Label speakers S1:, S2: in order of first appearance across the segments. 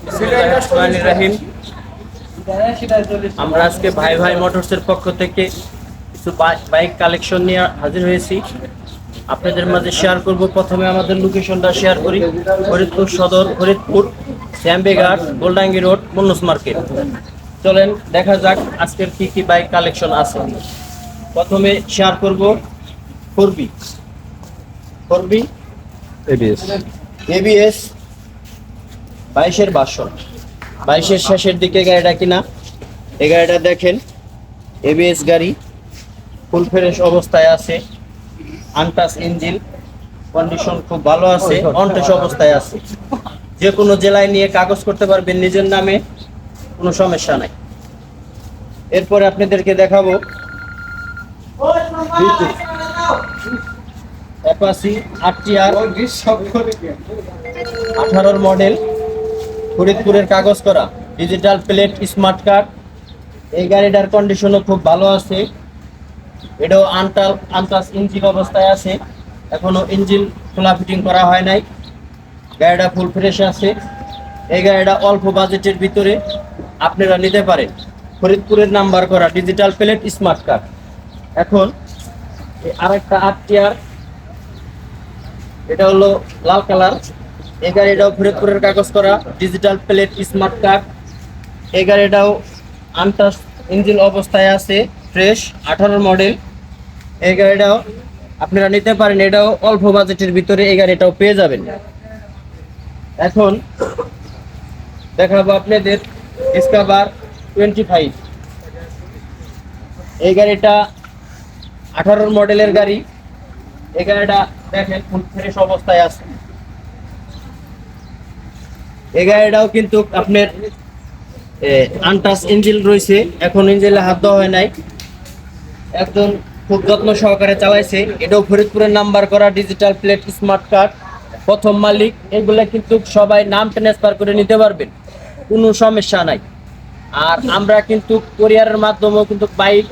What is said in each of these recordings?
S1: বিসমিল্লাহিররহমানিররহিম। আমরা আজকে ভাই ভাই মোটরসের পক্ষ থেকে কিছু বাইক কালেকশন নিয়ে হাজির হয়েছি। আপনাদের মাঝে শেয়ার করব। প্রথমে আমাদের লোকেশনটা শেয়ার করি। ফরিদপুর সদর, ফরিদপুর শ্যামবেঘাট, গোলডাঙ্গি রোড, মুন্নুস মার্কেট। চলেন দেখা যাক আজকের কি কি বাইক কালেকশন আছে। প্রথমে শেয়ার করব ফোরবি এবিএস 22-এর ভার্সন, 22-এর শেষের দিকে গাড়িটা কিনা। এই গাড়িটা দেখেন, এবিএস গাড়ি, ফুল ফ্রেশ অবস্থায় আছে, আনটাচ ইঞ্জিন, কন্ডিশন খুব ভালো আছে, অনটেস্ট অবস্থায় আছে। যে কোনো জেলায় নিয়ে কাগজ করতে পারবেন নিজের নামে, কোনো সমস্যা নাই। এরপরে আপনাদেরকে দেখাবো অ্যাপাচি আরটিআর 18-র মডেল, ফরিদপুরের কাগজ করা, ডিজিটাল প্লেট, স্মার্ট কার্ড। এই গাড়িটার কন্ডিশনও খুব ভালো আছে। এটাও আনটাচ ইঞ্জিন অবস্থায় আছে, এখনো ইঞ্জিন খোলা ফিটিং করা হয় নাই। গাড়িটা ফুল ফ্রেশ আছে। এই গাড়িটা অল্প বাজেটের ভিতরে আপনারা নিতে পারেন, ফরিদপুরের নাম্বার করা, ডিজিটাল প্লেট, স্মার্ট কার্ড। এখন আরেকটা আরটিআর, এটা হলো লাল কালার। এই গাড়িটাও ফরিদপুরের কাগজ করা, ডিজিটাল প্লেট, স্মার্ট কার্ড। এই গাড়িটাও আনটাচ ইঞ্জিন অবস্থায় আছে, ফ্রেশ, 18-র মডেল। এই গাড়িটাও আপনারা নিতে পারেন, এটাও অল্প বাজেটের ভিতরে এই গাড়িটাও পেয়ে যাবেন। এখন দেখাবো আপনাদের ডিসকভার 25। এই গাড়িটা 18-র মডেলের গাড়ি। এই গাড়িটা দেখেন ফুল ফ্রেশ অবস্থায় আছে। এই গাড়িটাও কিন্তু আপনার আনটাচ ইঞ্জিন রয়েছে, এখন ইঞ্জিনে হাত দেওয়া হয় নাই, একদম খুব যত্ন সহকারে চালাইছে। এটাও ফরিদপুরের নাম্বার করা, ডিজিটাল প্লেট, স্মার্ট কার্ড, প্রথম মালিক। এগুলা কিন্তু সবাই নাম ট্রান্সফার করে নিতে পারবেন, কোনো সমস্যা নাই। আর আমরা কিন্তু কোরিয়ারের মাধ্যমেও কিন্তু বাইক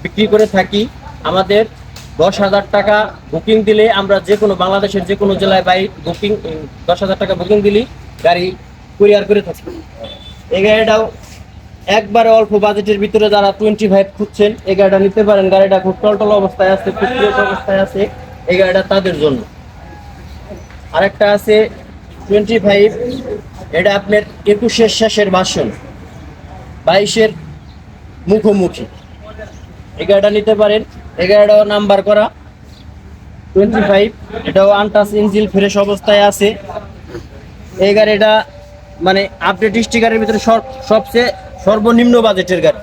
S1: বিক্রি করে থাকি। আমাদের 10,000 টাকা বুকিং দিলে আমরা যে কোনো বাংলাদেশের যে কোনো জেলায় বাইক বুকিং, 10,000 টাকা বুকিং দিলে গাড়ি কুরিয়ার করে থাকি। এই গাড়িটাও একবারে অল্প বাজেটের ভিতরে যারা 25 খুঁজছেন, এই গাড়িটা নিতে পারেন। গাড়িটা খুব টলটল অবস্থায় আছে, খুব ফ্রেশ অবস্থায় আছে। এই গাড়িটা তাদের জন্য। আরেকটা আছে 25, এটা আপনার 21-এর শেষের ভার্সন, 22-এর মুখোমুখি। এই গাড়িটা নিতে পারেন। এই গাড়িটাও নাম্বার করা 25, এটাও আনটাচ ইঞ্জিন, ফ্রেশ অবস্থায় আছে। এই গাড়িটা মানে আপডেট স্টিকারের ভিতরে সবচেয়ে সর্বনিম্ন বাজেটের গাড়ি।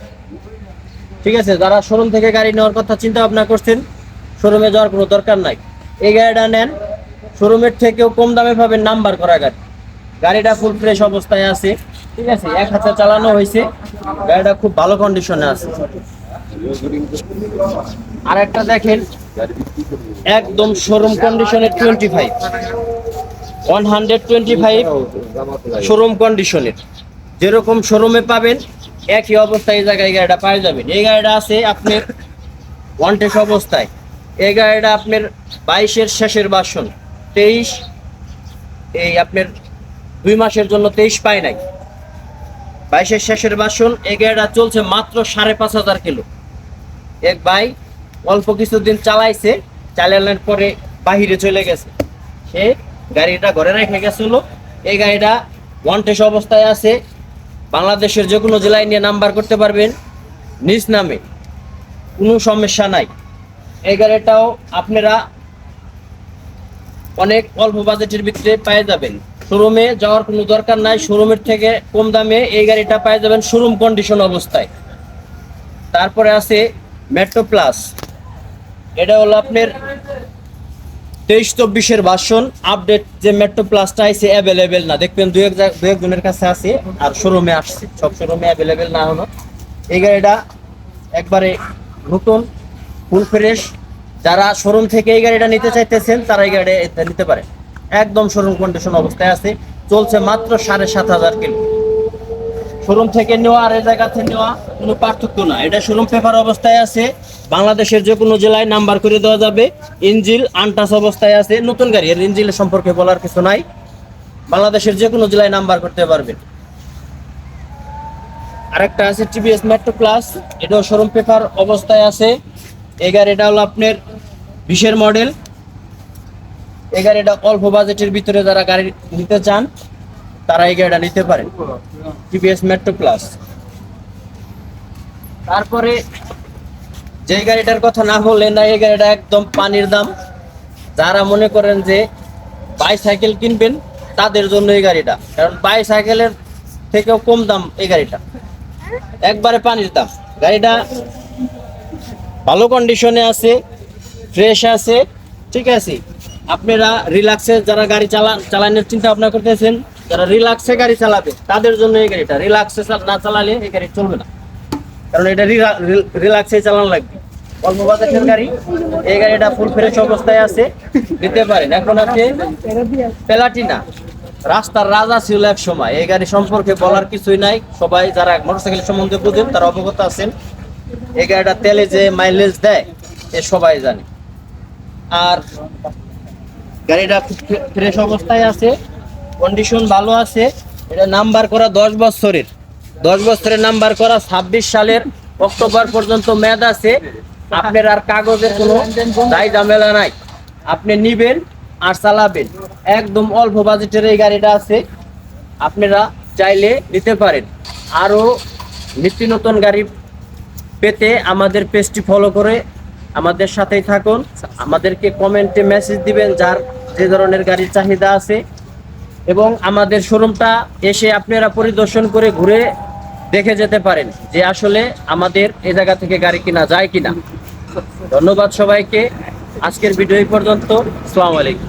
S1: ঠিক আছে, যারা শোরুম থেকে গাড়ি নেওয়ার কথা চিন্তা ভাবনা করছেন, শোরুমে যাওয়ার কোনো দরকার নাই। এই গাড়িটা নেন, শোরুমের থেকেও কম দামে পাবেন, নাম্বার করা গাড়ি। গাড়িটা ফুল ফ্রেশ অবস্থায় আছে। ঠিক আছে, 1,000 চালানো হয়েছে, গাড়িটা খুব ভালো কন্ডিশনে আছে। আর একটা দেখেন, একদম শোরুম কন্ডিশনের 25, 125 শোরুম কন্ডিশনের, যেরকম শোরুমে পাবেন একই অবস্থায় এই জায়গায় গাড়িটা পেয়ে যাবেন। এই গাড়িটা আছে আপনার ওয়ান্টেড অবস্থায়। এই গাড়িটা আপনার 22-এর শেষের ভার্সন, 23, এই আপনার 2 মাসের জন্য 23 পায় নাই, 22-এর শেষের ভার্সন। এই গাড়িটা চলছে মাত্র 5,500 কিলো। এক ভাই অল্প কিছুদিন চালাইছে, চালানোর পরে বাহিরে চলে গেছে, সে গাড়িটা ঘরে রেখে গেছিল। এই গাড়িটা ওয়ান্টেড অবস্থায় আছে, বাংলাদেশের যে কোনো জেলায় নিয়ে নাম্বার করতে পারবেন নিজ নামে, কোনো সমস্যা নাই। এই গাড়িটাও আপনারা অনেক অল্প বাজেটের ভিতরে পেয়ে যাবেন, শোরুমে যাওয়ার কোনো দরকার নাই। শোরুমের থেকে কম দামে এই গাড়িটা পেয়ে যাবেন শোরুম কন্ডিশন অবস্থায়। তারপরে আছে মেট্রো প্লাস, এটা হলো আপনার 23-24-এর ভার্সন। আপডেট যে মেট্রো প্লাসটা আছে অ্যাভেলেবেল না, দেখবেন দু একজনের কাছে আছে, আর শোরুমে আসছে, সব শোরুমে অ্যাভেলেবেল না হলো। এই গাড়িটা একবারে নতুন, ফুল ফ্রেশ। যারা শোরুম থেকে এই গাড়িটা নিতে চাইতেছেন তারা এই গাড়িটা নিতে পারে, একদম শোরুম কন্ডিশন অবস্থায় আছে, চলছে মাত্র 7,500 কিলো। শোরুম থেকে নেওয়া আর এই জায়গা থেকে নেওয়া কোনো পার্থক্য না, এটা শোরুম পেপার অবস্থায় আছে, বাংলাদেশের যে কোনো জেলায় নাম্বার করে দেওয়া যাবে। ইঞ্জিন আনটাচ অবস্থায় আছে, নতুন গাড়ি, এর ইঞ্জিনের সম্পর্কে বলার কিছু নাই। বাংলাদেশের যে কোনো জেলায় নাম্বার করতে পারবেন। আরেকটা আছে টিভিএস মেট্রো প্লাস, এটাও শোরুম পেপার অবস্থায় আছে। এই গাড়িটা হলো আপনার 20-এর মডেল। এই গাড়িটা অল্প বাজেটের ভিতরে যারা গাড়ি নিতে চান তারা এই গাড়িটা নিতে পারেন, টিভিএস মেট্রো প্লাস। তারপরে যে গাড়িটার কথা না বললে না, এই গাড়িটা একদম পানির দাম। যারা মনে করেন যে বাইসাইকেল কিনবেন তাদের জন্য এই গাড়িটা, কারণ বাইসাইকেলের থেকেও কম দাম এই গাড়িটা, একবারে পানির দাম। গাড়িটা ভালো কন্ডিশনে আছে, ফ্রেশ আছে, ঠিক আছে। আপনারা রিল্যাক্সে যারা গাড়ি চালানোর চিন্তা ভাবনা করতেছেন, যারা রিল্যাক্সে গাড়ি চালাবে তাদের জন্য এই গাড়িটা। রিল্যাক্সে না চালালে এই গাড়ি চলবে না, কারণ এটা রিল্যাক্সে চালানো লাগবে। অল্প বাজেটের গাড়ি, এই গাড়িটা ফুল ফ্রেশ অবস্থায় আছে, নিতে পারেন। এখন আছে প্লাটিনা, রাস্তার রাজা ছিল এক সময়। এই গাড়ি সম্পর্কে বলার কিছুই নাই, সবাই যারা মোটরসাইকেল সম্বন্ধে বুঝেন তারা অবগত আছেন। এই গাড়িটা তেলে যে মাইলেজ দেয় এ সবাই জানে। আর গাড়িটা ফ্রেশ অবস্থায় আছে, কন্ডিশন ভালো আছে। এটা নাম্বার করা 10 বছরের, 10 বছরের নাম্বার করা। 26 সালের অক্টোবর পর্যন্ত মেয়াদ আছে। আপনার আর কাগজের কোনো দায় ঝামেলা নাই, আপনি নিবেন আর চালাবেন। একদম অল্প বাজেটের এই গাড়িটা আছে, আপনারা চাইলে নিতে পারেন। আরও নিত্য নতুন গাড়ি পেতে আমাদের পেজটি ফলো করে আমাদের সাথেই থাকুন। আমাদেরকে কমেন্টে মেসেজ দিবেন যার যে ধরনের গাড়ির চাহিদা আছে, এবং আমাদের শোরুমটা এসে আপনারা পরিদর্শন করে ঘুরে দেখে যেতে পারেন যে আসলে আমাদের এই জায়গা থেকে গাড়ি কিনা যায় কিনা। ধন্যবাদ সবাইকে। আজকের ভিডিও এই পর্যন্ত। আসসালামু আলাইকুম।